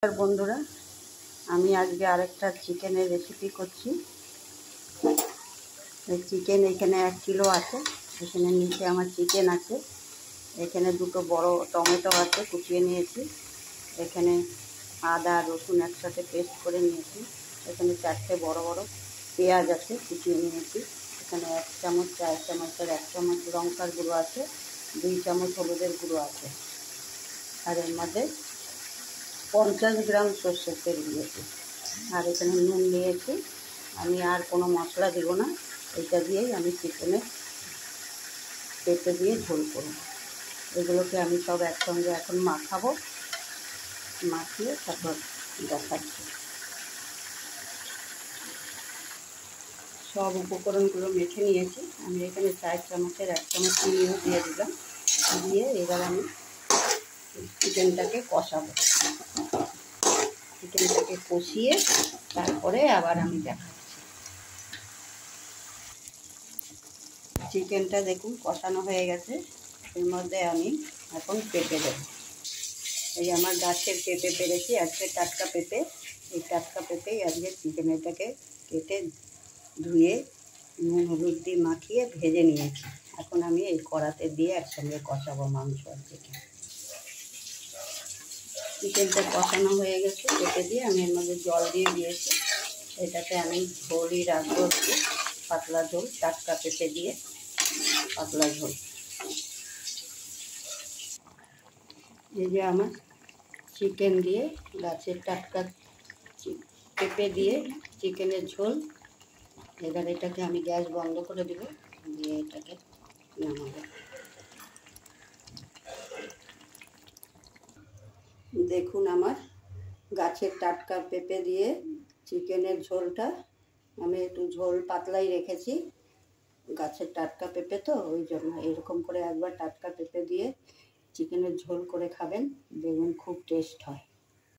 আর বন্ধুরা, আমি আজকে আরেকটা চিকেনের রেসিপি করছি। এই চিকেন এখানে 1 কিলো আছে। এখানে নিচে আমার চিকেন আছে। এখানে দুটো বড় টমেটো আছে, কুচিয়ে নিয়েছি। এখানে আদা রসুন একসাথে পেস্ট করে নিয়েছি। এখানে 4টে বড় বড় পেঁয়াজ আছে, কুচিয়ে নিয়েছি। এখানে 1 চামচ, 4 চামচের 1 চামচ লঙ্কার গুঁড়ো আছে, 2 চামচ হলুদের গুঁড়ো আছে। আর এর মধ্যে 50 গ্রাম সর্ষের তেল দিয়েছি। আর এখানে নুন দিয়েছি। আমি আর কোনো মশলা দেবো না। এটা দিয়েই আমি চিকেনে পেঁপে দিয়ে ঝোল করব। এগুলোকে আমি সব একসঙ্গে এখন মাখাবো, মাখিয়ে তারপর দেখাচ্ছি। সব উপকরণগুলো মেখে নিয়েছি। আমি এখানে 4 চামচের 1 চামচ চিনিও দিয়ে দিলাম। দিয়ে এবার আমি চিকেনটাকে কষাবো। চিকেনটাকে কষিয়ে তারপরে আবার আমি দেখাচ্ছি। চিকেনটা দেখুন কষানো হয়ে গেছে। এর মধ্যে আমি এখন পেঁপে দেবো। এই আমার গাছের পেঁপে পেরেছি, আজকে টাটকা পেঁপে। এই টাটকা পেঁপেই আজকে চিকেনটাকে কেটে ধুয়ে নুন হলুদ দিয়ে মাখিয়ে ভেজে নিয়েছি। এখন আমি এই কড়াতে দিয়ে একসঙ্গে কষাবো মাংস আর চিকেন। চিকেনটা কষানো হয়ে গেছে পেঁপে দিয়ে। আমি এর মধ্যে জল দিয়ে দিয়েছি। এটাতে আমি ঝোলই রাখবো, একটু পাতলা ঝোল, টাটকা পেঁপে দিয়ে পাতলা ঝোল। এই যে আমার চিকেন দিয়ে, গাছের টাটকা পেঁপে দিয়ে চিকেনের ঝোল। এবার এটাকে আমি গ্যাস বন্ধ করে দেব, দিয়ে এটাকে নামাবো। দেখুন আমার গাছের টাটকা পেঁপে দিয়ে চিকেনের ঝোলটা। আমি একটু ঝোল পাতলাই রেখেছি, গাছের টাটকা পেঁপে তো ওই জন্য। এরকম করে একবার টাটকা পেঁপে দিয়ে চিকেনের ঝোল করে খাবেন, দেখবেন খুব টেস্ট হয়।